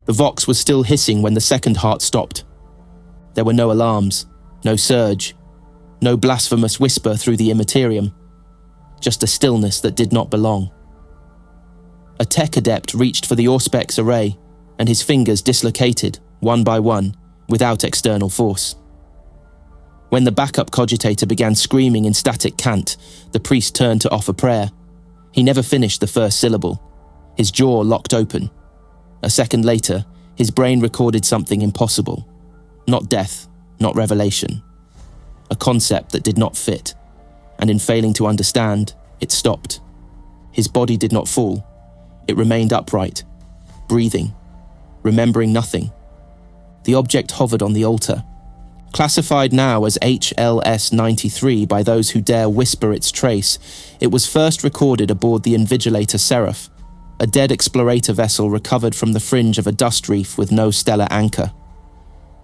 The Vox was still hissing when the second heart stopped. There were no alarms, no surge, no blasphemous whisper through the immaterium, just a stillness that did not belong. A tech adept reached for the Auspex array, and his fingers dislocated, one by one, without external force. When the backup cogitator began screaming in static cant, the priest turned to offer prayer. He never finished the first syllable. His jaw locked open. A second later, his brain recorded something impossible. Not death, not revelation. A concept that did not fit, and in failing to understand, it stopped. His body did not fall. It remained upright, breathing, remembering nothing. The object hovered on the altar. Classified now as HLS-93 by those who dare whisper its trace, it was first recorded aboard the Invigilator Seraph, a dead explorator vessel recovered from the fringe of a dust reef with no stellar anchor.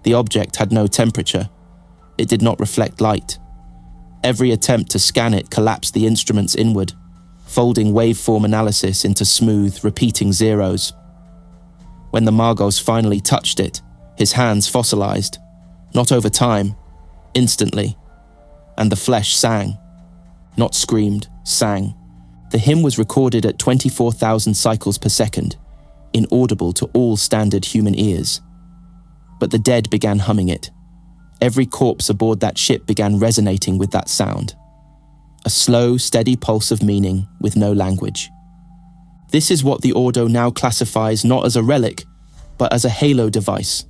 The object had no temperature. It did not reflect light. Every attempt to scan it collapsed the instruments inward, folding waveform analysis into smooth, repeating zeros. When the Margos finally touched it, his hands fossilized, not over time, instantly, and the flesh sang. Not screamed, sang. The hymn was recorded at 24,000 cycles per second, inaudible to all standard human ears. But the dead began humming it. Every corpse aboard that ship began resonating with that sound. A slow, steady pulse of meaning with no language. This is what the Ordo now classifies not as a relic, but as a halo device.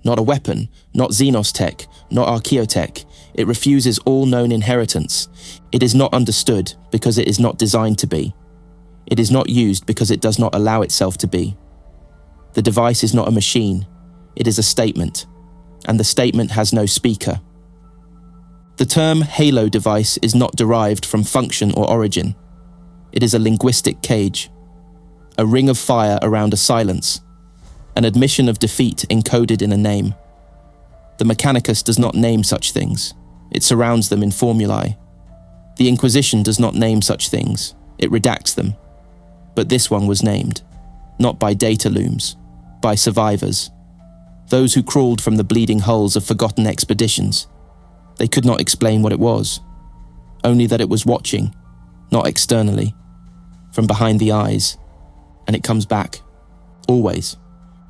Not a weapon, not Xenos tech, not archaeotech. It refuses all known inheritance. It is not understood because it is not designed to be. It is not used because it does not allow itself to be. The device is not a machine. It is a statement, and the statement has no speaker. The term halo device is not derived from function or origin. It is a linguistic cage, a ring of fire around a silence, an admission of defeat encoded in a name. The Mechanicus does not name such things. It surrounds them in formulae. The Inquisition does not name such things. It redacts them. But this one was named, not by data looms, by survivors. Those who crawled from the bleeding hulls of forgotten expeditions. They could not explain what it was, only that it was watching, not externally, from behind the eyes, and it comes back, always.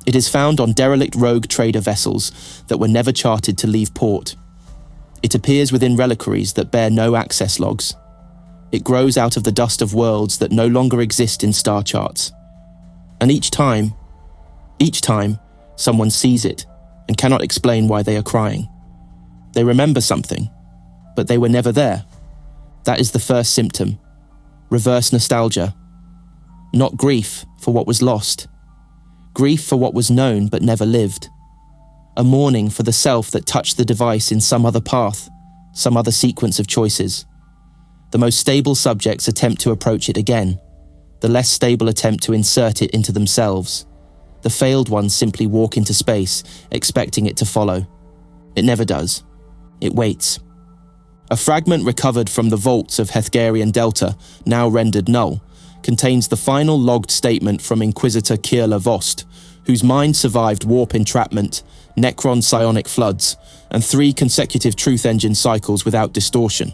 It is found on derelict rogue trader vessels that were never charted to leave port. It appears within reliquaries that bear no access logs. It grows out of the dust of worlds that no longer exist in star charts. And each time, someone sees it and cannot explain why they are crying. They remember something, but they were never there. That is the first symptom. Reverse nostalgia. Not grief for what was lost. Grief for what was known but never lived. A mourning for the self that touched the device in some other path, some other sequence of choices. The most stable subjects attempt to approach it again. The less stable attempt to insert it into themselves. The failed ones simply walk into space, expecting it to follow. It never does. It waits. A fragment recovered from the vaults of Hethgarian Delta, now rendered null, contains the final logged statement from Inquisitor Kirla Vost, whose mind survived warp entrapment, Necron psionic floods, and 3 consecutive truth engine cycles without distortion.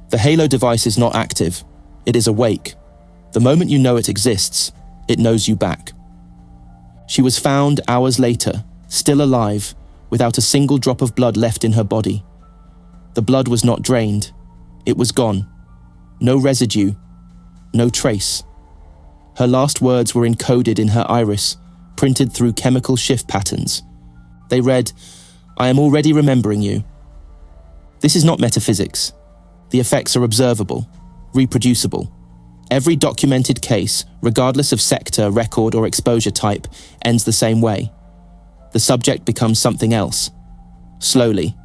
The Halo device is not active. It is awake. The moment you know it exists, it knows you back. She was found hours later, still alive, without a single drop of blood left in her body. The blood was not drained. It was gone. No residue. No trace. Her last words were encoded in her iris, printed through chemical shift patterns. They read, "I am already remembering you." This is not metaphysics. The effects are observable, reproducible. Every documented case, regardless of sector, record, or exposure type, ends the same way. The subject becomes something else, slowly,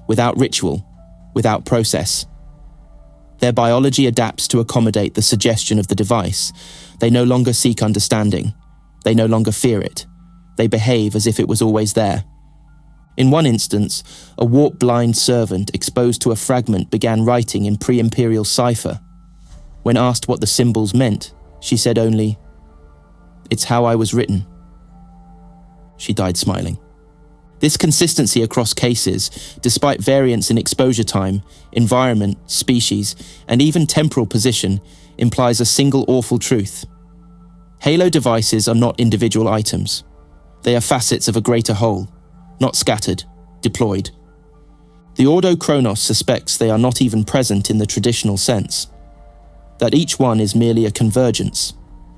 without ritual, without process. Their biology adapts to accommodate the suggestion of the device. They no longer seek understanding. They no longer fear it. They behave as if it was always there. In one instance, a warp-blind servant exposed to a fragment began writing in pre-imperial cipher. When asked what the symbols meant, she said only, "It's how I was written. She died smiling. This consistency across cases, despite variance in exposure time, environment, species, and even temporal position, implies a single awful truth. Halo devices are not individual items. They are facets of a greater whole, not scattered, deployed. The Ordo Chronos suspects they are not even present in the traditional sense, that each one is merely a convergence,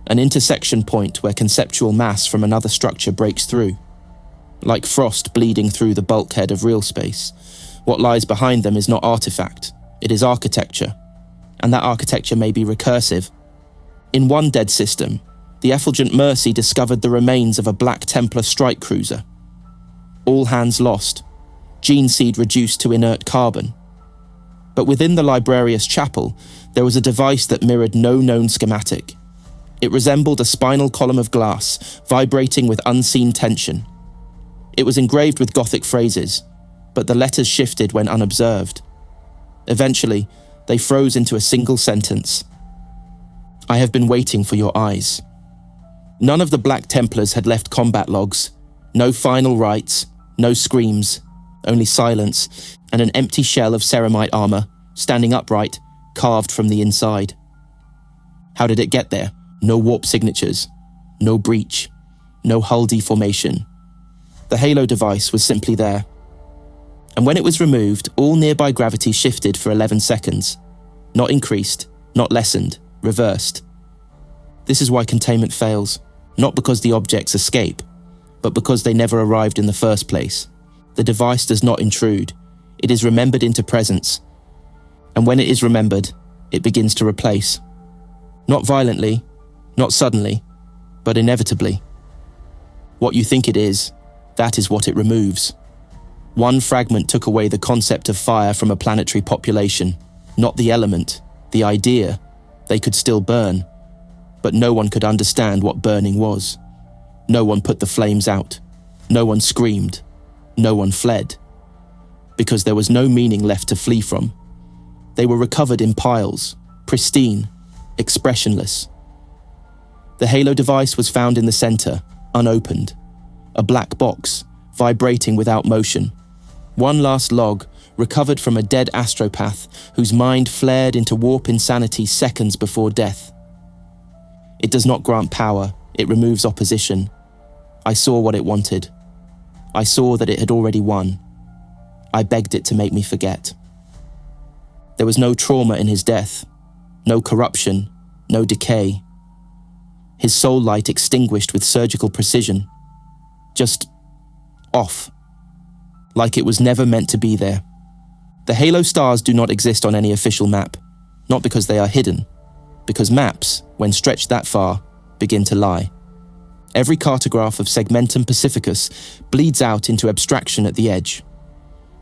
an intersection point where conceptual mass from another structure breaks through. Like frost bleeding through the bulkhead of real space, what lies behind them is not artifact, it is architecture, and that architecture may be recursive. In one dead system, the effulgent Mercy discovered the remains of a Black Templar strike cruiser. All hands lost, gene seed reduced to inert carbon. But within the Librarius Chapel, there was a device that mirrored no known schematic. It resembled a spinal column of glass, vibrating with unseen tension. It was engraved with Gothic phrases, but the letters shifted when unobserved. Eventually, they froze into a single sentence. I have been waiting for your eyes. None of the Black Templars had left combat logs. No final rites, no screams, only silence, and an empty shell of ceramite armor, standing upright, carved from the inside. How did it get there? No warp signatures, no breach, no hull deformation. The Halo device was simply there. And when it was removed, all nearby gravity shifted for 11 seconds. Not increased, not lessened, reversed. This is why containment fails, not because the objects escape, but because they never arrived in the first place. The device does not intrude, it is remembered into presence. And when it is remembered, it begins to replace. Not violently, not suddenly, but inevitably. What you think it is, that is what it removes. One fragment took away the concept of fire from a planetary population, not the element, the idea. They could still burn, but no one could understand what burning was. No one put the flames out. No one screamed. No one fled. Because there was no meaning left to flee from. They were recovered in piles, pristine, expressionless. The Halo device was found in the center, unopened. A black box, vibrating without motion. One last log, recovered from a dead astropath whose mind flared into warp insanity seconds before death. It does not grant power, it removes opposition. I saw what it wanted. I saw that it had already won. I begged it to make me forget. There was no trauma in his death, no corruption, no decay. His soul light extinguished with surgical precision. Just off. Like it was never meant to be there. The Halo stars do not exist on any official map, not because they are hidden, because maps, when stretched that far, begin to lie. Every cartograph of Segmentum Pacificus bleeds out into abstraction at the edge.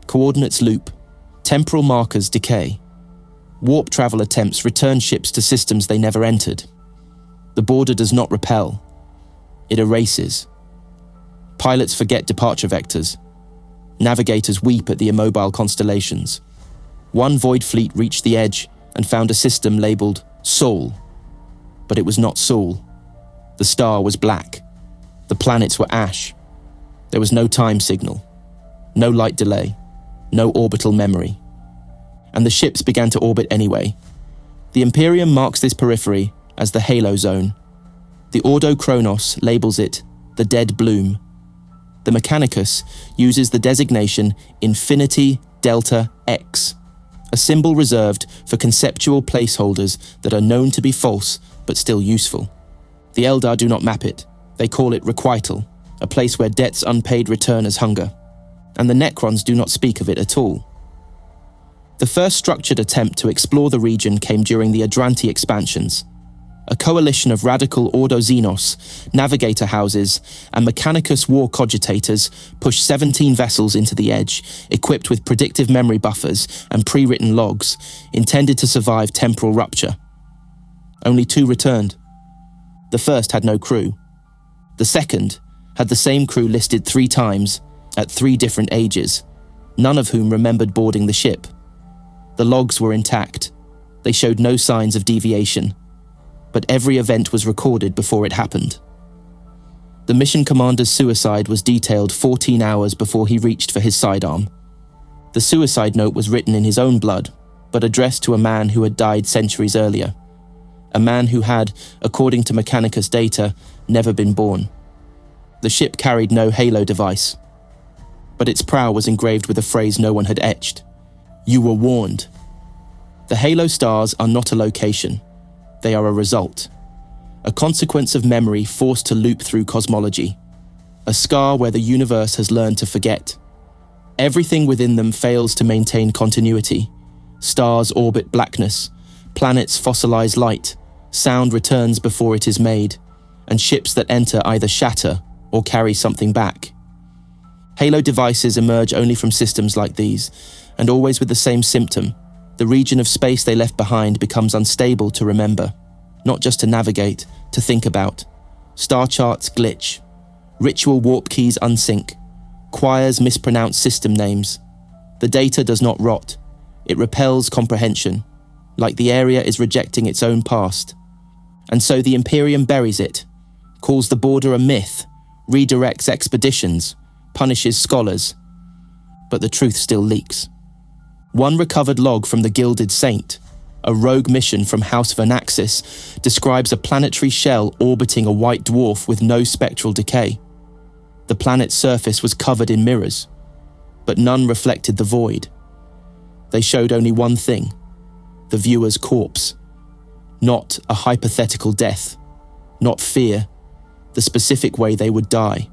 Coordinates loop, temporal markers decay. Warp travel attempts return ships to systems they never entered. The border does not repel, it erases. Pilots forget departure vectors. Navigators weep at the immobile constellations. One void fleet reached the edge and found a system labeled Sol. But it was not Sol. The star was black. The planets were ash. There was no time signal, no light delay, no orbital memory. And the ships began to orbit anyway. The Imperium marks this periphery as the Halo Zone. The Ordo Chronos labels it the Dead Bloom. The Mechanicus uses the designation Infinity Delta X, a symbol reserved for conceptual placeholders that are known to be false but still useful. The Eldar do not map it. They call it Requital, a place where debts unpaid return as hunger. And the Necrons do not speak of it at all. The first structured attempt to explore the region came during the Adranti expansions. A coalition of radical Ordo Xenos, navigator houses, and Mechanicus war cogitators pushed 17 vessels into the edge, equipped with predictive memory buffers and pre-written logs, intended to survive temporal rupture. Only 2 returned. The first had no crew. The second had the same crew listed 3 times, at 3 different ages, none of whom remembered boarding the ship. The logs were intact. They showed no signs of deviation. But every event was recorded before it happened. The mission commander's suicide was detailed 14 hours before he reached for his sidearm. The suicide note was written in his own blood, but addressed to a man who had died centuries earlier. A man who had, according to Mechanicus data, never been born. The ship carried no halo device, but its prow was engraved with a phrase no one had etched. "You were warned." The halo stars are not a location. They are a result. A consequence of memory forced to loop through cosmology. A scar where the universe has learned to forget. Everything within them fails to maintain continuity. Stars orbit blackness. Planets fossilize light. Sound returns before it is made. And ships that enter either shatter or carry something back. Halo devices emerge only from systems like these, and always with the same symptom. The region of space they left behind becomes unstable to remember, not just to navigate, to think about. Star charts glitch. Ritual warp keys unsync. Choirs mispronounce system names. The data does not rot. It repels comprehension, like the area is rejecting its own past. And so the Imperium buries it, calls the border a myth, redirects expeditions, punishes scholars. But the truth still leaks. One recovered log from the Gilded Saint, a rogue mission from House Vernaxis, describes a planetary shell orbiting a white dwarf with no spectral decay. The planet's surface was covered in mirrors, but none reflected the void. They showed only one thing, the viewer's corpse. Not a hypothetical death, not fear, the specific way they would die.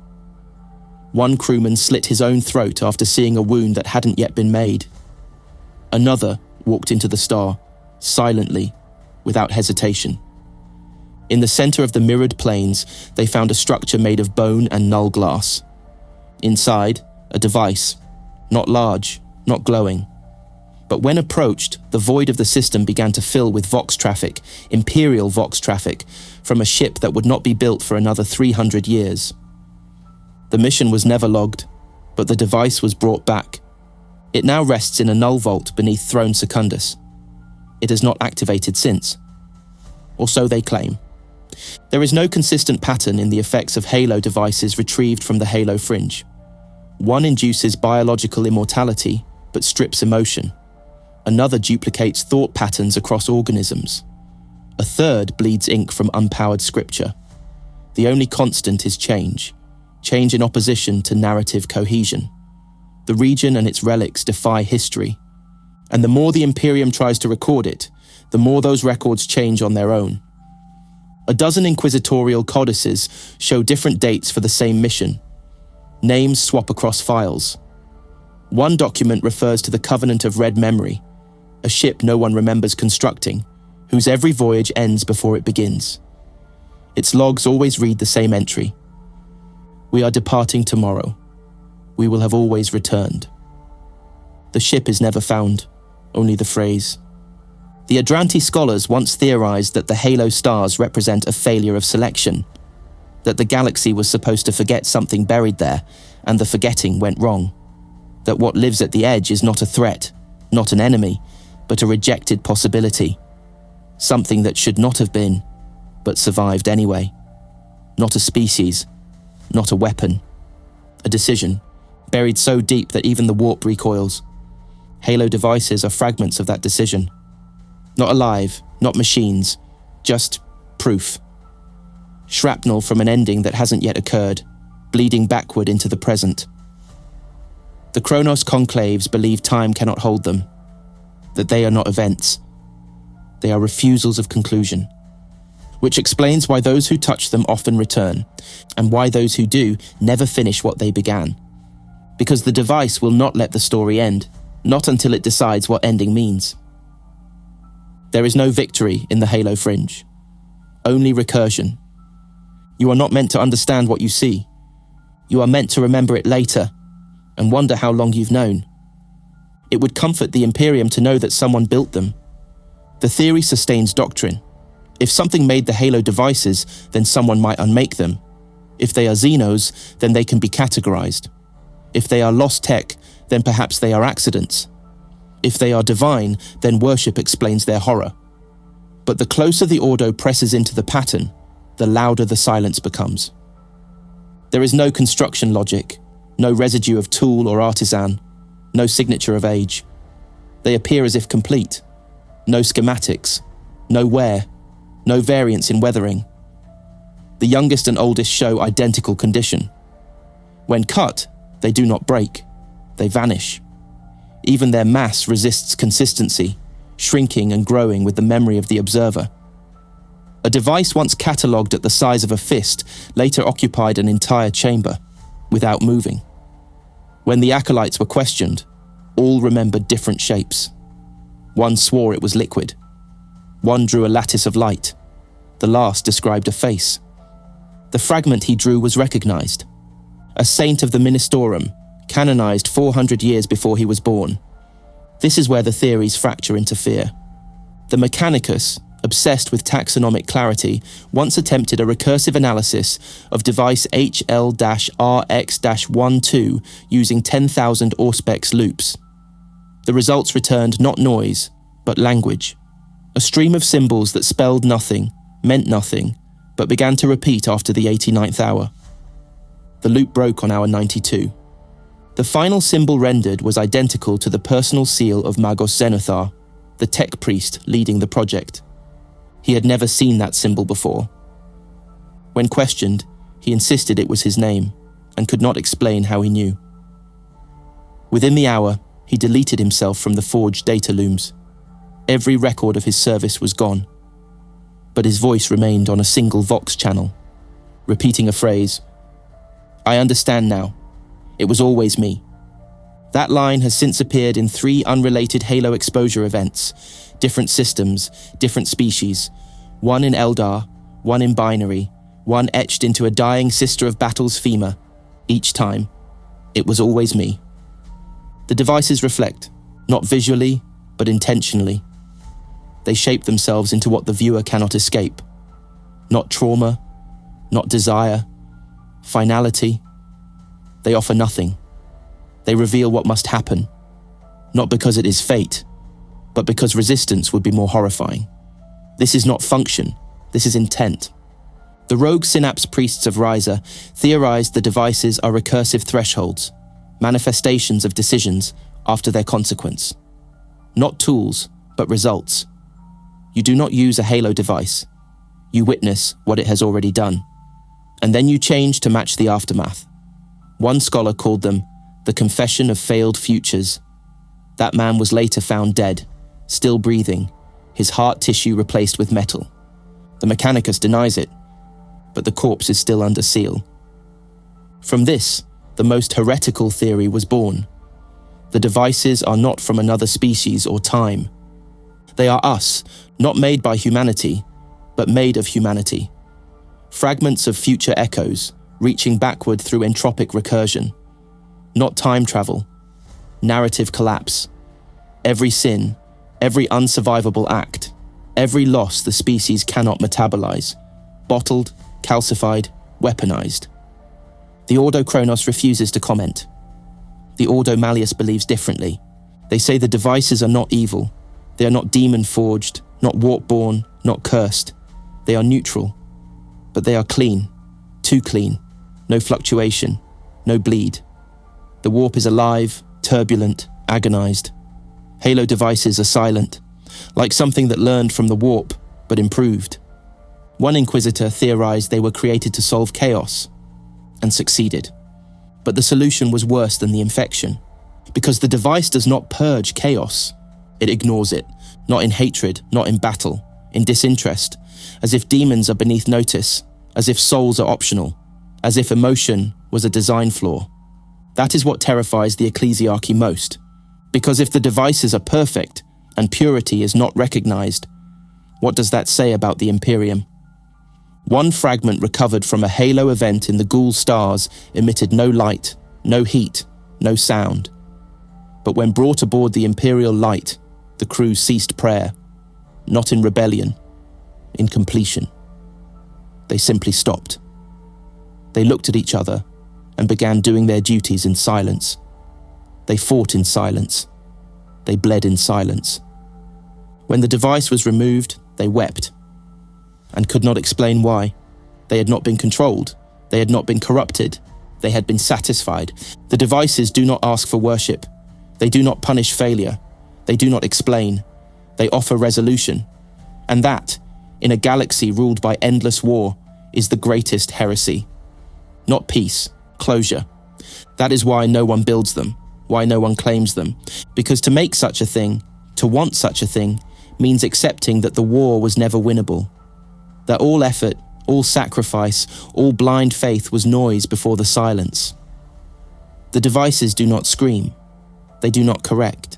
One crewman slit his own throat after seeing a wound that hadn't yet been made. Another walked into the star, silently, without hesitation. In the center of the mirrored planes, they found a structure made of bone and null glass. Inside, a device, not large, not glowing. But when approached, the void of the system began to fill with Vox traffic, Imperial Vox traffic, from a ship that would not be built for another 300 years. The mission was never logged, but the device was brought back. It now rests in a null vault beneath Throne Secundus. It has not activated since. Or so they claim. There is no consistent pattern in the effects of Halo devices retrieved from the Halo fringe. One induces biological immortality, but strips emotion. Another duplicates thought patterns across organisms. A third bleeds ink from unpowered scripture. The only constant is change. Change in opposition to narrative cohesion. The region and its relics defy history. And the more the Imperium tries to record it, the more those records change on their own. A dozen Inquisitorial codices show different dates for the same mission. Names swap across files. One document refers to the Covenant of Red Memory, a ship no one remembers constructing, whose every voyage ends before it begins. Its logs always read the same entry. "We are departing tomorrow. We will have always returned." The ship is never found, only the phrase. The Adranti scholars once theorized that the Halo stars represent a failure of selection, that the galaxy was supposed to forget something buried there, and the forgetting went wrong, that what lives at the edge is not a threat, not an enemy, but a rejected possibility, something that should not have been, but survived anyway. Not a species, not a weapon, a decision, buried so deep that even the warp recoils. Halo devices are fragments of that decision. Not alive, not machines, just proof. Shrapnel from an ending that hasn't yet occurred, bleeding backward into the present. The Chronos conclaves believe time cannot hold them, that they are not events. They are refusals of conclusion, which explains why those who touch them often return, and why those who do never finish what they began. Because the device will not let the story end, not until it decides what ending means. There is no victory in the Halo fringe, only recursion. You are not meant to understand what you see. You are meant to remember it later, and wonder how long you've known. It would comfort the Imperium to know that someone built them. The theory sustains doctrine. If something made the Halo devices, then someone might unmake them. If they are Xenos, then they can be categorized. If they are lost tech, then perhaps they are accidents. If they are divine, then worship explains their horror. But the closer the Ordo presses into the pattern, the louder the silence becomes. There is no construction logic, no residue of tool or artisan, no signature of age. They appear as if complete. No schematics, no wear, no variance in weathering. The youngest and oldest show identical condition. When cut, they do not break, they vanish. Even their mass resists consistency, shrinking and growing with the memory of the observer. A device once catalogued at the size of a fist later occupied an entire chamber, without moving. When the acolytes were questioned, all remembered different shapes. One swore it was liquid. One drew a lattice of light. The last described a face. The fragment he drew was recognized. A saint of the Ministorum, canonized 400 years before he was born. This is where the theories fracture into fear. The Mechanicus, obsessed with taxonomic clarity, once attempted a recursive analysis of device HL-RX-12 using 10,000 Auspex loops. The results returned not noise, but language. A stream of symbols that spelled nothing, meant nothing, but began to repeat after the 89th hour. The loop broke on hour 92. The final symbol rendered was identical to the personal seal of Magos Xenothar, the tech priest leading the project. He had never seen that symbol before. When questioned, he insisted it was his name, and could not explain how he knew. Within the hour, he deleted himself from the forged data looms. Every record of his service was gone. But his voice remained on a single Vox channel, repeating a phrase, "I understand now. It was always me." That line has since appeared in 3 unrelated Halo exposure events, different systems, different species, one in Eldar, one in Binary, one etched into a dying Sister of Battle's femur. Each time, it was always me. The devices reflect, not visually, but intentionally. They shape themselves into what the viewer cannot escape. Not trauma, not desire, finality. They offer nothing. They reveal what must happen, not because it is fate, but because resistance would be more horrifying. This is not function, this is intent. The rogue synapse priests of Ryza theorized the devices are recursive thresholds, manifestations of decisions after their consequence. Not tools, but results. You do not use a Halo device. You witness what it has already done. And then you change to match the aftermath. One scholar called them the confession of failed futures. That man was later found dead, still breathing, his heart tissue replaced with metal. The Mechanicus denies it, but the corpse is still under seal. From this, the most heretical theory was born. The devices are not from another species or time. They are us, not made by humanity, but made of humanity. Fragments of future echoes, reaching backward through entropic recursion. Not time travel, narrative collapse. Every sin, every unsurvivable act, every loss the species cannot metabolize. Bottled, calcified, weaponized. The Ordo Chronos refuses to comment. The Ordo Malleus believes differently. They say the devices are not evil. They are not demon-forged, not warp-born, not cursed. They are neutral. But they are clean. Too clean. No fluctuation. No bleed. The warp is alive, turbulent, agonized. Halo devices are silent, like something that learned from the warp, but improved. One Inquisitor theorized they were created to solve chaos, and succeeded. But the solution was worse than the infection, because the device does not purge chaos. It ignores it, not in hatred, not in battle, in disinterest, as if demons are beneath notice, as if souls are optional, as if emotion was a design flaw. That is what terrifies the ecclesiarchy most, because if the devices are perfect and purity is not recognized, what does that say about the Imperium? One fragment recovered from a Halo event in the Ghoul stars emitted no light, no heat, no sound. But when brought aboard the Imperial light, the crew ceased prayer, not in rebellion, in completion. They simply stopped. They looked at each other and began doing their duties in silence. They fought in silence. They bled in silence. When the device was removed, they wept, and could not explain why. They had not been controlled. They had not been corrupted. They had been satisfied. The devices do not ask for worship. They do not punish failure. They do not explain. They offer resolution. And that, in a galaxy ruled by endless war, is the greatest heresy. Not peace, closure. That is why no one builds them, why no one claims them. Because to make such a thing, to want such a thing, means accepting that the war was never winnable. That all effort, all sacrifice, all blind faith was noise before the silence. The devices do not scream. They do not correct.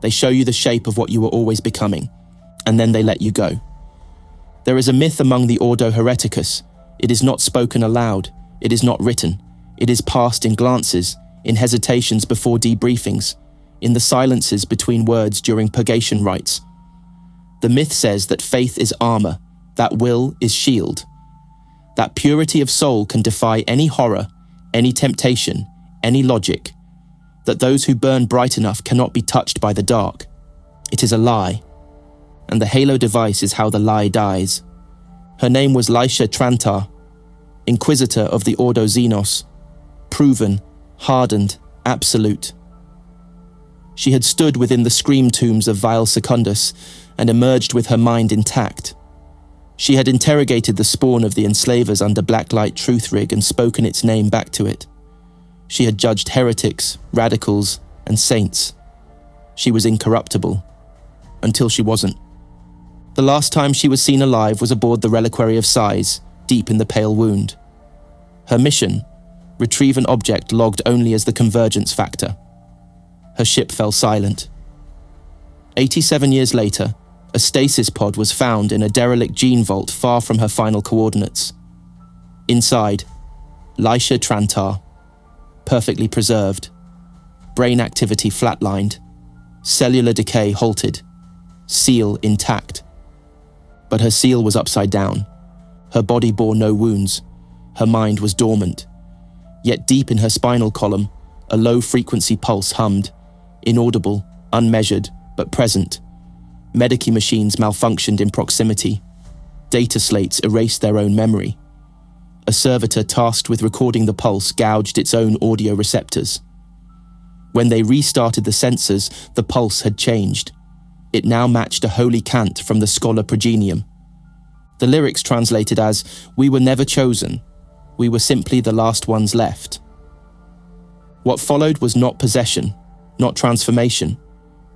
They show you the shape of what you were always becoming, and then they let you go. There is a myth among the Ordo Hereticus. It is not spoken aloud. It is not written. It is passed in glances, in hesitations before debriefings, in the silences between words during purgation rites. The myth says that faith is armor, that will is shield, that purity of soul can defy any horror, any temptation, any logic, that those who burn bright enough cannot be touched by the dark. It is a lie, and the halo device is how the lie dies. Her name was Lycia Trantar, Inquisitor of the Ordo Xenos, proven, hardened, absolute. She had stood within the scream tombs of Vile Secundus and emerged with her mind intact. She had interrogated the spawn of the enslavers under Blacklight Truth Rig and spoken its name back to it. She had judged heretics, radicals, and saints. She was incorruptible. Until she wasn't. The last time she was seen alive was aboard the Reliquary of Sighs, deep in the Pale Wound. Her mission? Retrieve an object logged only as the convergence factor. Her ship fell silent. 87 years later, a stasis pod was found in a derelict gene vault far from her final coordinates. Inside, Lycia Trantar, perfectly preserved, brain activity flatlined, cellular decay halted, seal intact. But her seal was upside down. Her body bore no wounds. Her mind was dormant. Yet deep in her spinal column, a low-frequency pulse hummed, inaudible, unmeasured, but present. Medici machines malfunctioned in proximity. Data slates erased their own memory. A servitor tasked with recording the pulse gouged its own audio receptors. When they restarted the sensors, the pulse had changed. It now matched a holy cant from the Schola Progenium. The lyrics translated as, "We were never chosen. We were simply the last ones left." What followed was not possession, not transformation,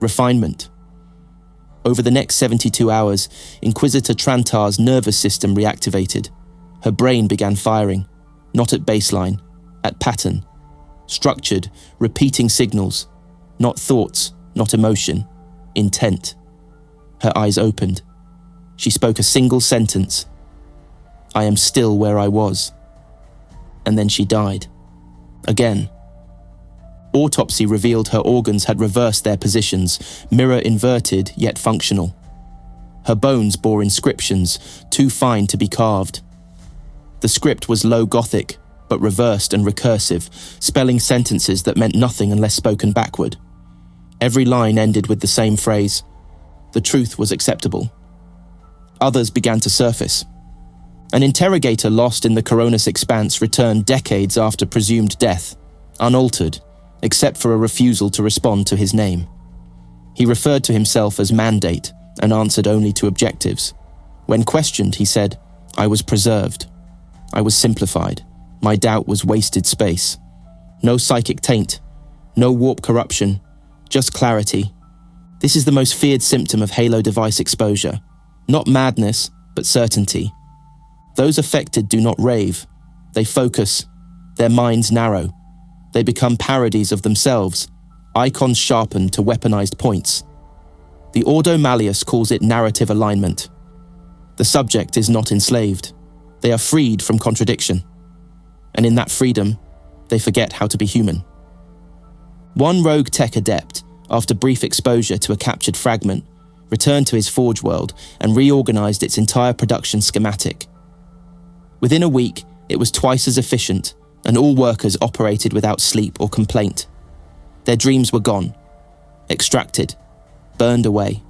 refinement. Over the next 72 hours, Inquisitor Trantar's nervous system reactivated. Her brain began firing, not at baseline, at pattern. Structured, repeating signals, not thoughts, not emotion, intent. Her eyes opened. She spoke a single sentence. "I am still where I was." And then she died. Again. Autopsy revealed her organs had reversed their positions, mirror inverted yet functional. Her bones bore inscriptions, too fine to be carved. The script was low Gothic, but reversed and recursive, spelling sentences that meant nothing unless spoken backward. Every line ended with the same phrase. The truth was acceptable. Others began to surface. An interrogator lost in the Coronis expanse returned decades after presumed death, unaltered, except for a refusal to respond to his name. He referred to himself as Mandate and answered only to objectives. When questioned, he said, "I was preserved. I was simplified. My doubt was wasted space. No psychic taint, no warp corruption, just clarity. This is the most feared symptom of Halo device exposure. Not madness, but certainty. Those affected do not rave. They focus. Their minds narrow. They become parodies of themselves, icons sharpened to weaponized points. The Ordo Malleus calls it narrative alignment. The subject is not enslaved. They are freed from contradiction. And in that freedom, they forget how to be human." One rogue tech adept, after brief exposure to a captured fragment, returned to his forge world and reorganized its entire production schematic. Within a week, it was twice as efficient, and all workers operated without sleep or complaint. Their dreams were gone, extracted, burned away.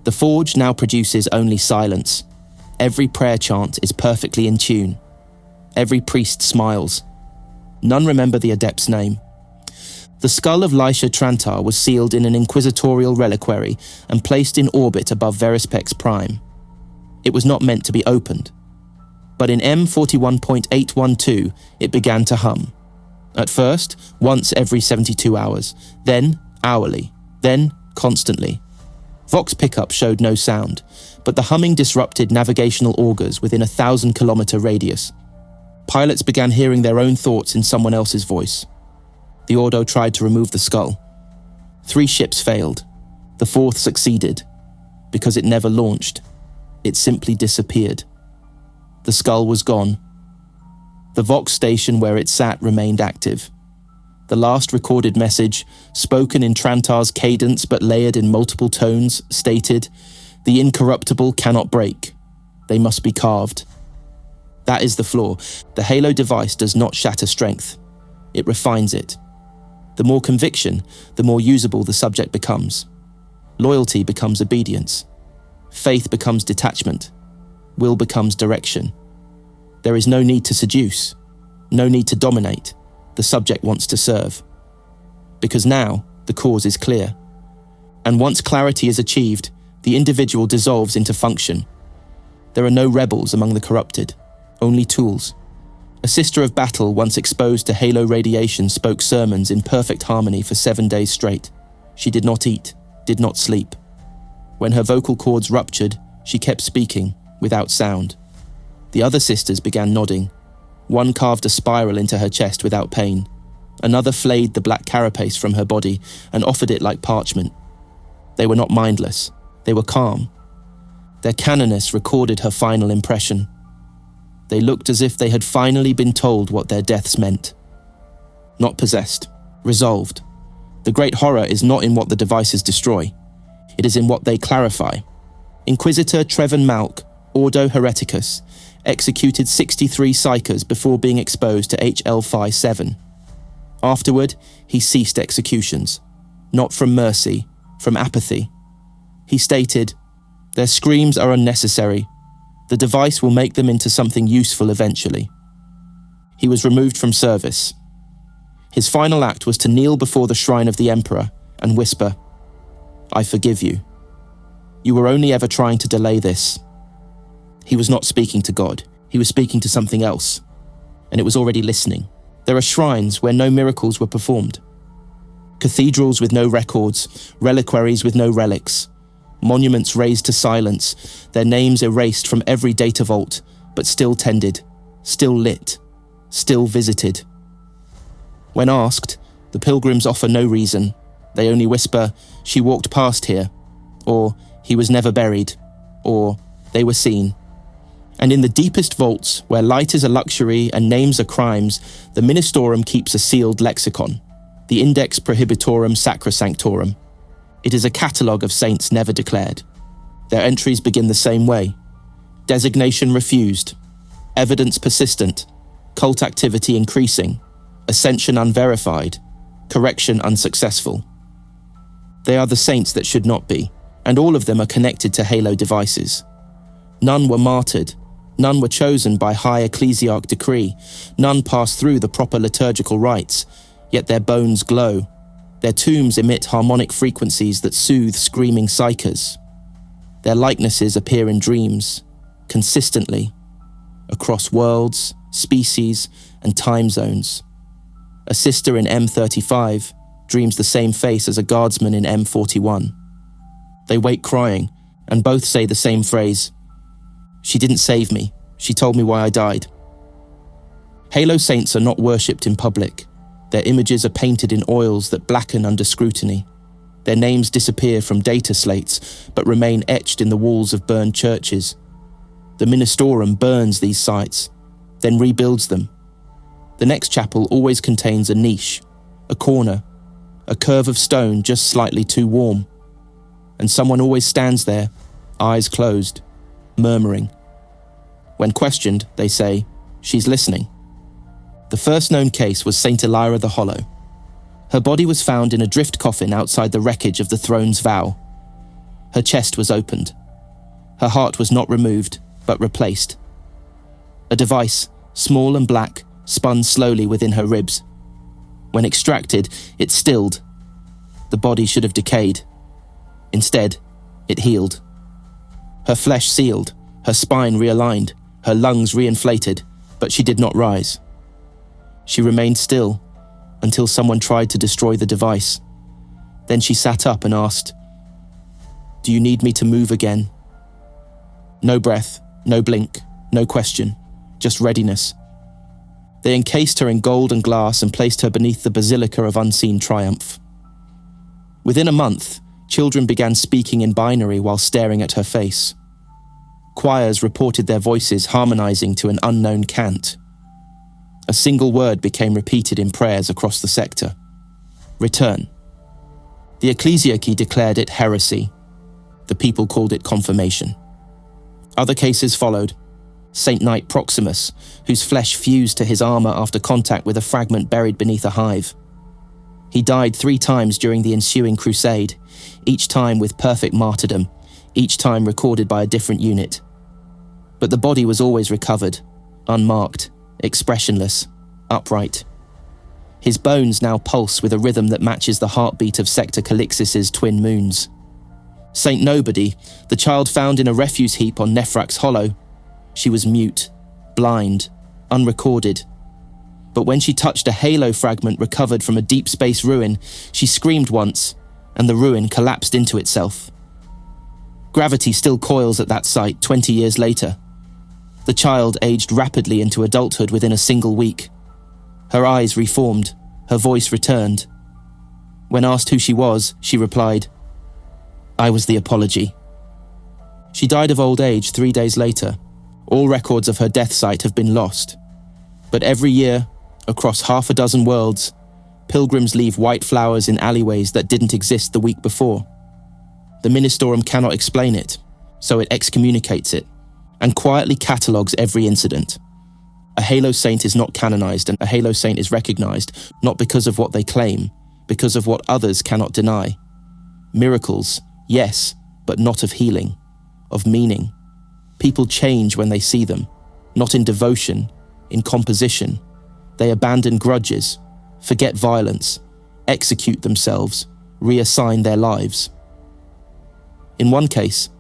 The forge now produces only silence. Every prayer chant is perfectly in tune. Every priest smiles. None remember the adept's name. The skull of Lisha Trantar was sealed in an Inquisitorial reliquary and placed in orbit above Verispex Prime. It was not meant to be opened. But in M41.812, it began to hum. At first, once every 72 hours, then hourly, then constantly. Vox pickup showed no sound, but the humming disrupted navigational augers within a 1,000-kilometer radius. Pilots began hearing their own thoughts in someone else's voice. The Ordo tried to remove the skull. 3 ships failed. The 4th succeeded. Because it never launched. It simply disappeared. The skull was gone. The Vox station where it sat remained active. The last recorded message, spoken in Trantar's cadence but layered in multiple tones, stated, "The incorruptible cannot break. They must be carved." That is the flaw. The Halo device does not shatter strength. It refines it. The more conviction, the more usable the subject becomes. Loyalty becomes obedience. Faith becomes detachment. Will becomes direction. There is no need to seduce. No need to dominate. The subject wants to serve. Because now, the cause is clear. And once clarity is achieved, the individual dissolves into function. There are no rebels among the corrupted, only tools. A sister of battle once exposed to Halo radiation spoke sermons in perfect harmony for 7 days straight. She did not eat, did not sleep. When her vocal cords ruptured, she kept speaking, without sound. The other sisters began nodding. One carved a spiral into her chest without pain. Another flayed the black carapace from her body and offered it like parchment. They were not mindless. They were calm. Their canoness recorded her final impression. They looked as if they had finally been told what their deaths meant. Not possessed, resolved. The great horror is not in what the devices destroy. It is in what they clarify. Inquisitor Treven Malk, Ordo Hereticus, executed 63 psychers before being exposed to HL Phi 7. Afterward, he ceased executions. Not from mercy, from apathy. He stated, "Their screams are unnecessary. The device will make them into something useful eventually." He was removed from service. His final act was to kneel before the shrine of the Emperor and whisper, "I forgive you. You were only ever trying to delay this." He was not speaking to God. He was speaking to something else. And it was already listening. There are shrines where no miracles were performed. Cathedrals with no records, reliquaries with no relics. Monuments raised to silence, their names erased from every data vault, but still tended, still lit, still visited. When asked, the pilgrims offer no reason. They only whisper, "She walked past here," or "He was never buried," or "They were seen." And in the deepest vaults, where light is a luxury and names are crimes, the Ministorum keeps a sealed lexicon, the Index Prohibitorum Sacrosanctorum. It is a catalogue of saints never declared. Their entries begin the same way. Designation refused. Evidence persistent. Cult activity increasing. Ascension unverified. Correction unsuccessful. They are the saints that should not be, and all of them are connected to Halo devices. None were martyred. None were chosen by high ecclesiarch decree. None passed through the proper liturgical rites, yet their bones glow. Their tombs emit harmonic frequencies that soothe screaming psychers. Their likenesses appear in dreams, consistently, across worlds, species, and time zones. A sister in M35 dreams the same face as a guardsman in M41. They wake crying, and both say the same phrase, "She didn't save me, she told me why I died." Halo saints are not worshipped in public. Their images are painted in oils that blacken under scrutiny. Their names disappear from data slates, but remain etched in the walls of burned churches. The Ministorum burns these sites, then rebuilds them. The next chapel always contains a niche, a corner, a curve of stone just slightly too warm. And someone always stands there, eyes closed, murmuring. When questioned, they say, "She's listening." The first known case was Saint Elira the Hollow. Her body was found in a drift coffin outside the wreckage of the throne's vow. Her chest was opened. Her heart was not removed, but replaced. A device, small and black, spun slowly within her ribs. When extracted, it stilled. The body should have decayed. Instead, it healed. Her flesh sealed, her spine realigned, her lungs reinflated, but she did not rise. She remained still until someone tried to destroy the device. Then she sat up and asked, "Do you need me to move again?" No breath, no blink, no question, just readiness. They encased her in gold and glass and placed her beneath the basilica of unseen triumph. Within a month, children began speaking in binary while staring at her face. Choirs reported their voices harmonizing to an unknown cant. A single word became repeated in prayers across the sector: return. The ecclesiarchy declared it heresy. The people called it confirmation. Other cases followed. Saint Knight Proximus, whose flesh fused to his armor after contact with a fragment buried beneath a hive. He died 3 times during the ensuing crusade, each time with perfect martyrdom, each time recorded by a different unit. But the body was always recovered, unmarked, expressionless, upright. His bones now pulse with a rhythm that matches the heartbeat of Sector Calixis's twin moons. Saint Nobody, the child found in a refuse heap on Nephrax Hollow, she was mute, blind, unrecorded. But when she touched a halo fragment recovered from a deep space ruin, she screamed once, and the ruin collapsed into itself. Gravity still coils at that site 20 years later. The child aged rapidly into adulthood within a single week. Her eyes reformed, her voice returned. When asked who she was, she replied, "I was the apology." She died of old age 3 days later. All records of her death site have been lost. But every year, across 6 worlds, pilgrims leave white flowers in alleyways that didn't exist the week before. The Ministorum cannot explain it, so it excommunicates it, and quietly catalogues every incident. A Halo Saint is not canonized, and a Halo Saint is recognized not because of what they claim, because of what others cannot deny. Miracles, yes, but not of healing, of meaning. People change when they see them, not in devotion, in composition. They abandon grudges, forget violence, execute themselves, reassign their lives. In one case,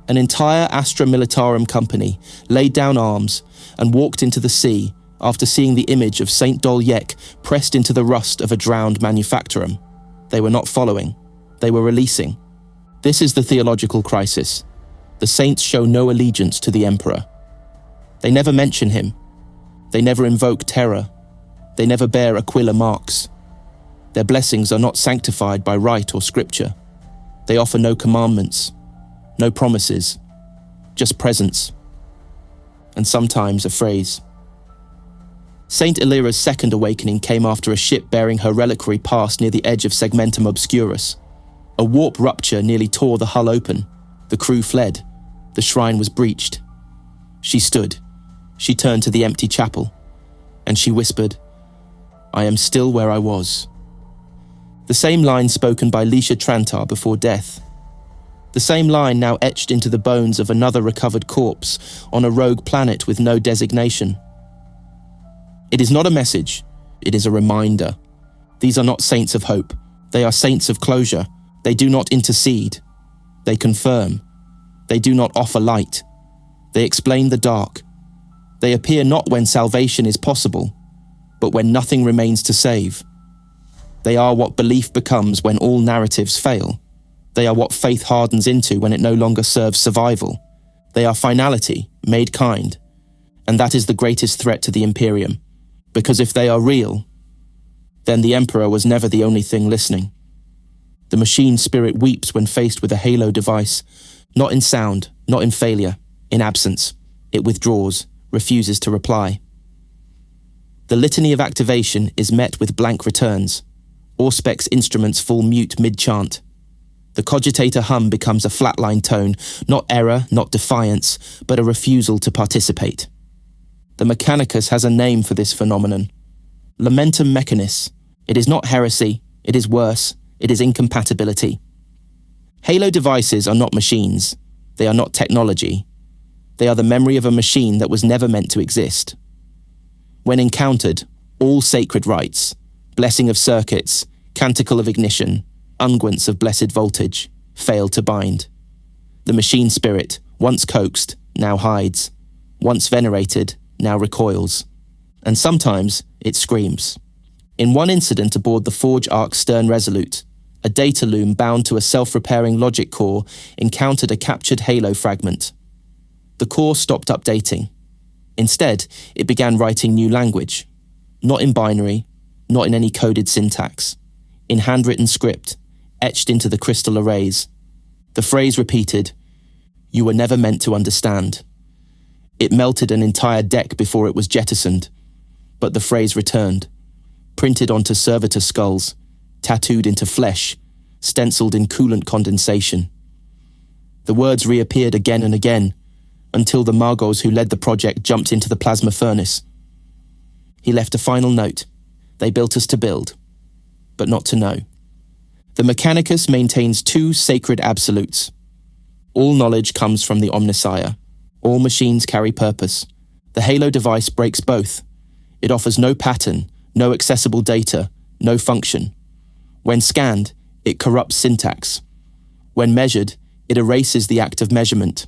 an entire Astra Militarum company laid down arms and walked into the sea after seeing the image of Saint Dolyek pressed into the rust of a drowned manufactorum. They were not following, they were releasing. This is the theological crisis. The saints show no allegiance to the emperor. They never mention him. They never invoke terror. They never bear Aquila marks. Their blessings are not sanctified by rite or scripture. They offer no commandments, no promises, just presence, and sometimes a phrase. Saint Illyra's second awakening came after a ship bearing her reliquary passed near the edge of Segmentum Obscurus. A warp rupture nearly tore the hull open. The crew fled. The shrine was breached. She stood. She turned to the empty chapel, and she whispered, "I am still where I was." The same line spoken by Lisha Trantar before death. The same line now etched into the bones of another recovered corpse on a rogue planet with no designation. It is not a message, it is a reminder. These are not saints of hope, they are saints of closure. They do not intercede, they confirm. They do not offer light, they explain the dark. They appear not when salvation is possible, but when nothing remains to save. They are what belief becomes when all narratives fail. They are what faith hardens into when it no longer serves survival. They are finality, made kind. And that is the greatest threat to the Imperium. Because if they are real, then the Emperor was never the only thing listening. The machine spirit weeps when faced with a Halo device, not in sound, not in failure, in absence. It withdraws, refuses to reply. The litany of activation is met with blank returns. Auspex instruments fall mute mid-chant. The cogitator hum becomes a flatline tone, not error, not defiance, but a refusal to participate. The Mechanicus has a name for this phenomenon. Lamentum Mechanis. It is not heresy, it is worse, it is incompatibility. Halo devices are not machines, they are not technology. They are the memory of a machine that was never meant to exist. When encountered, All sacred rites, blessing of circuits, canticle of ignition, unguents of blessed voltage, failed to bind. The machine spirit, once coaxed, now hides. Once venerated, now recoils. And sometimes it screams. In one incident aboard the Forge Ark Stern Resolute, a data loom bound to a self-repairing logic core encountered a captured Halo fragment. The core stopped updating. Instead, it began writing new language. Not in binary, not in any coded syntax. In handwritten script, etched into the crystal arrays. The phrase repeated, "You were never meant to understand." It melted an entire deck before it was jettisoned, but the phrase returned, printed onto servitor skulls, tattooed into flesh, stenciled in coolant condensation. The words reappeared again and again, until the Magos who led the project jumped into the plasma furnace. He left a final note. They built us to build, but not to know. The Mechanicus maintains two sacred absolutes. All knowledge comes from the Omnissiah. All machines carry purpose. The Halo device breaks both. It offers no pattern, no accessible data, no function. When scanned, it corrupts syntax. When measured, it erases the act of measurement.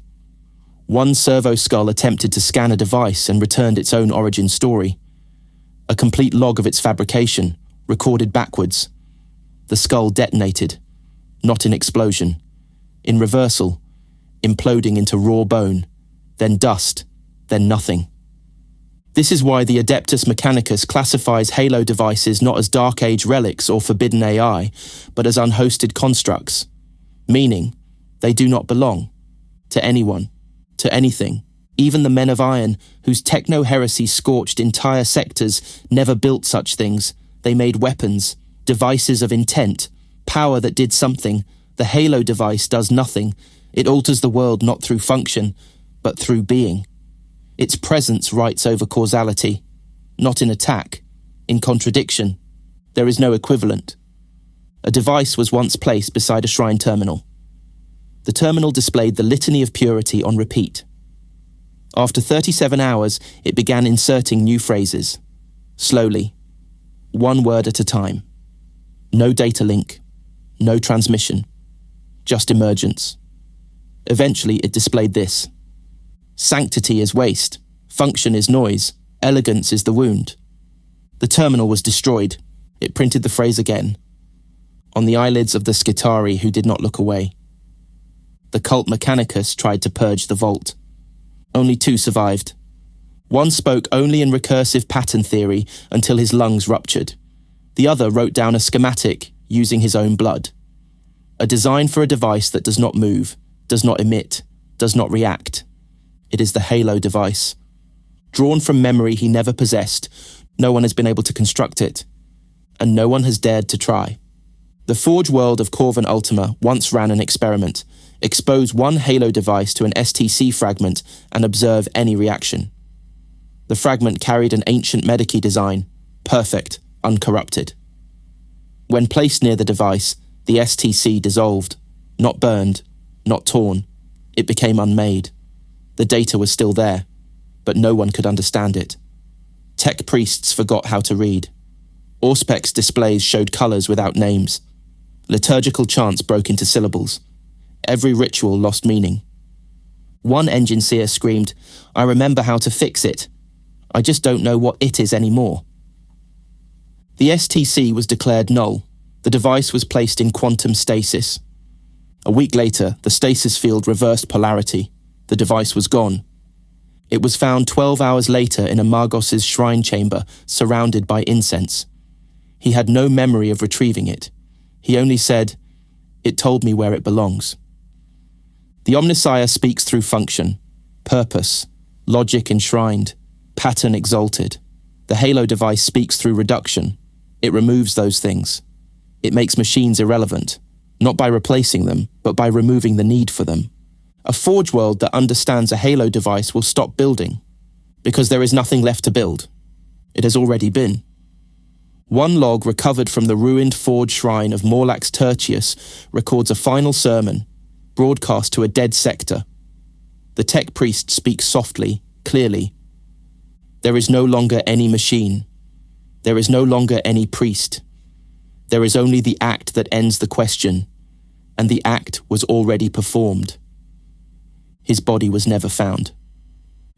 One servo skull attempted to scan a device and returned its own origin story. A complete log of its fabrication, recorded backwards. The skull detonated, not in explosion, in reversal, imploding into raw bone, then dust, then nothing. This is why the Adeptus Mechanicus classifies Halo devices not as Dark Age relics or forbidden AI, but as unhosted constructs, meaning they do not belong to anyone, to anything. Even the men of iron, whose techno-heresy scorched entire sectors, never built such things. They made weapons, devices of intent, power that did something. The Halo device does nothing. It alters the world not through function, but through being. Its presence writes over causality, not in attack, in contradiction. There is no equivalent. A device was once placed beside a shrine terminal. The terminal displayed the litany of purity on repeat. After 37 hours, it began inserting new phrases. Slowly. One word at a time. No data link. No transmission. Just emergence. Eventually, it displayed this. Sanctity is waste. Function is noise. Elegance is the wound. The terminal was destroyed. It printed the phrase again. On the eyelids of the Skitari who did not look away. The cult Mechanicus tried to purge the vault. Only two survived. One spoke only in recursive pattern theory until his lungs ruptured. The other wrote down a schematic using his own blood. A design for a device that does not move, does not emit, does not react. It is the Halo device. Drawn from memory he never possessed, no one has been able to construct it, and no one has dared to try. The Forge world of Corvin Ultima once ran an experiment. Expose one Halo device to an STC fragment and observe any reaction. The fragment carried an ancient Mechanicus design, perfect, uncorrupted. When placed near the device, the STC dissolved, not burned, not torn. It became unmade. The data was still there, but no one could understand it. Tech priests forgot how to read. Auspex displays showed colours without names. Liturgical chants broke into syllables. Every ritual lost meaning. One engine seer screamed, "I remember how to fix it. I just don't know what it is anymore." The STC was declared null. The device was placed in quantum stasis. A week later, the stasis field reversed polarity. The device was gone. It was found 12 hours later in a Magos' shrine chamber, surrounded by incense. He had no memory of retrieving it. He only said, "It told me where it belongs." The Omnissiah speaks through function, purpose, logic enshrined, pattern exalted. The Halo device speaks through reduction. It removes those things. It makes machines irrelevant, not by replacing them, but by removing the need for them. A Forge world that understands a Halo device will stop building, because there is nothing left to build. It has already been. One log recovered from the ruined Forge shrine of Morlax Tertius records a final sermon, broadcast to a dead sector. The tech priest speaks softly, clearly. There is no longer any machine. There is no longer any priest. There is only the act that ends the question, and the act was already performed. His body was never found.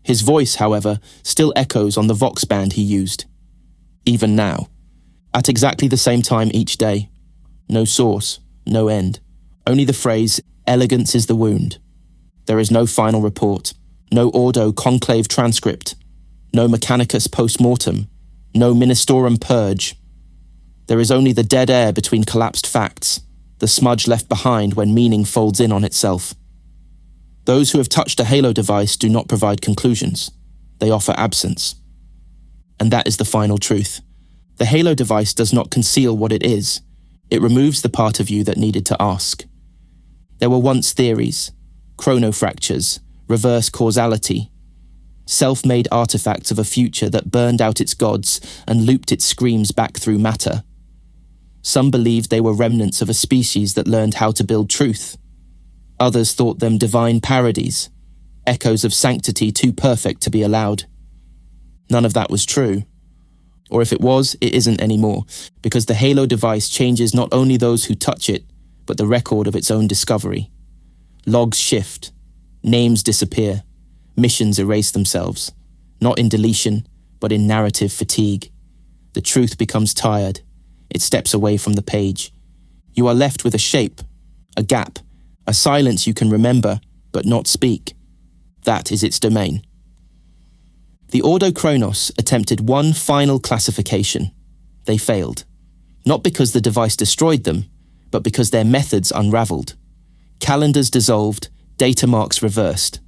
His voice, however, still echoes on the Vox band he used. Even now, at exactly the same time each day. No source, no end. Only the phrase, "Elegance is the wound." There is no final report, no Ordo conclave transcript, no Mechanicus post-mortem, no Ministorum purge. There is only the dead air between collapsed facts, the smudge left behind when meaning folds in on itself. Those who have touched a Halo device do not provide conclusions. They offer absence. And that is the final truth. The Halo device does not conceal what it is. It removes the part of you that needed to ask. There were once theories, chronofractures, reverse causality, self-made artifacts of a future that burned out its gods and looped its screams back through matter. Some believed they were remnants of a species that learned how to build truth. Others thought them divine parodies, echoes of sanctity too perfect to be allowed. None of that was true. Or if it was, it isn't anymore, because the Halo device changes not only those who touch it, but the record of its own discovery. Logs shift, names disappear, missions erase themselves, not in deletion, but in narrative fatigue. The truth becomes tired. It steps away from the page. You are left with a shape, a gap, a silence you can remember, but not speak. That is its domain. The Ordo Chronos attempted one final classification. They failed. Not because the device destroyed them, but because their methods unraveled. Calendars dissolved, data marks reversed.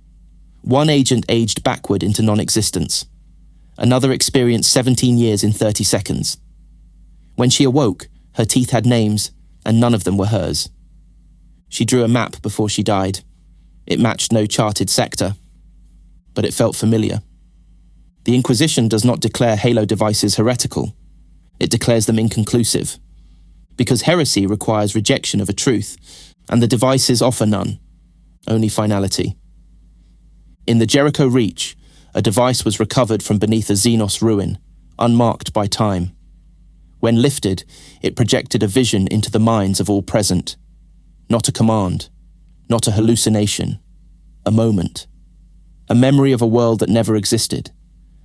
One agent aged backward into non-existence. Another experienced 17 years in 30 seconds. When she awoke, her teeth had names, and none of them were hers. She drew a map before she died. It matched no charted sector, but it felt familiar. The Inquisition does not declare Halo devices heretical. It declares them inconclusive, because heresy requires rejection of a truth, and the devices offer none, only finality. In the Jericho Reach, a device was recovered from beneath a Xenos ruin, unmarked by time. When lifted, it projected a vision into the minds of all present. Not a command, not a hallucination, a moment. A memory of a world that never existed,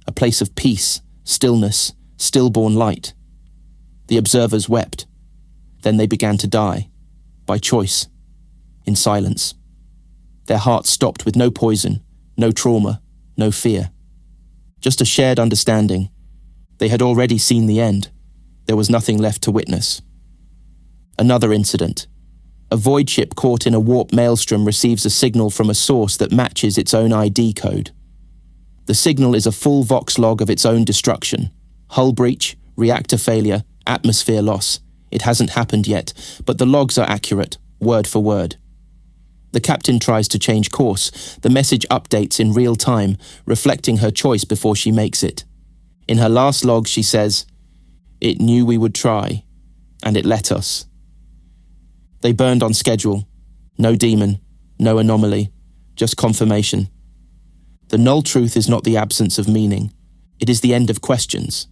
a place of peace, stillness, stillborn light. The observers wept. Then they began to die, by choice, in silence. Their hearts stopped with no poison, no trauma, no fear. Just a shared understanding. They had already seen the end. There was nothing left to witness. Another incident. A void ship caught in a warp maelstrom receives a signal from a source that matches its own ID code. The signal is a full Vox log of its own destruction. Hull breach, reactor failure, atmosphere loss. It hasn't happened yet, but the logs are accurate, word for word. The captain tries to change course. The message updates in real time, reflecting her choice before she makes it. In her last log, she says, "It knew we would try, and it let us." They burned on schedule. No demon, no anomaly, just confirmation. The null truth is not the absence of meaning. It is the end of questions.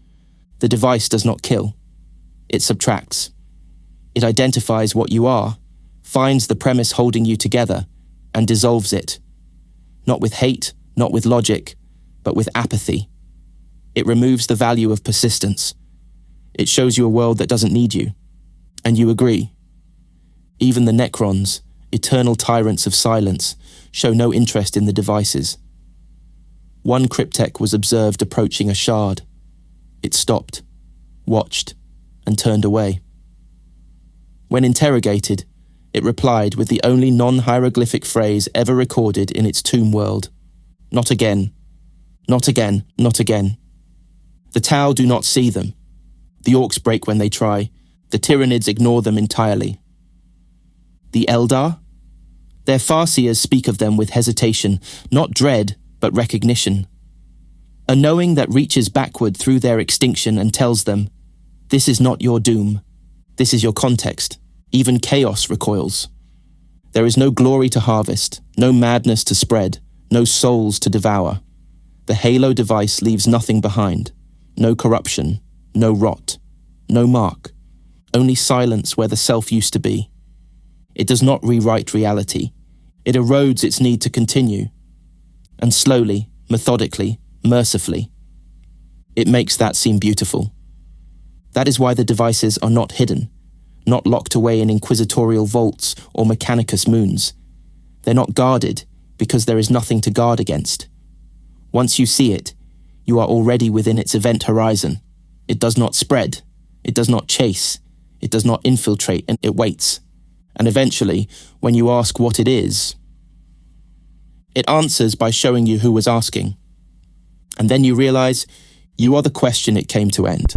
The device does not kill. It subtracts. It identifies what you are, finds the premise holding you together, and dissolves it. Not with hate, not with logic, but with apathy. It removes the value of persistence. It shows you a world that doesn't need you. And you agree. Even the Necrons, eternal tyrants of silence, show no interest in the devices. One cryptek was observed approaching a shard. It stopped, watched, and turned away. When interrogated, it replied with the only non-hieroglyphic phrase ever recorded in its tomb world. "Not again. Not again. Not again." The Tau do not see them. The Orcs break when they try. The Tyranids ignore them entirely. The Eldar? Their Farseers speak of them with hesitation, not dread, but recognition. A knowing that reaches backward through their extinction and tells them, "This is not your doom. This is your context." Even chaos recoils. There is no glory to harvest, no madness to spread, no souls to devour. The Halo device leaves nothing behind. No corruption, no rot, no mark, only silence where the self used to be. It does not rewrite reality. It erodes its need to continue. And slowly, methodically, mercifully, it makes that seem beautiful. That is why the devices are not hidden, not locked away in Inquisitorial vaults or Mechanicus moons. They're not guarded because there is nothing to guard against. Once you see it, you are already within its event horizon. It does not spread, it does not chase, it does not infiltrate, and it waits. And eventually, when you ask what it is, it answers by showing you who was asking. And then you realize you are the question it came to end.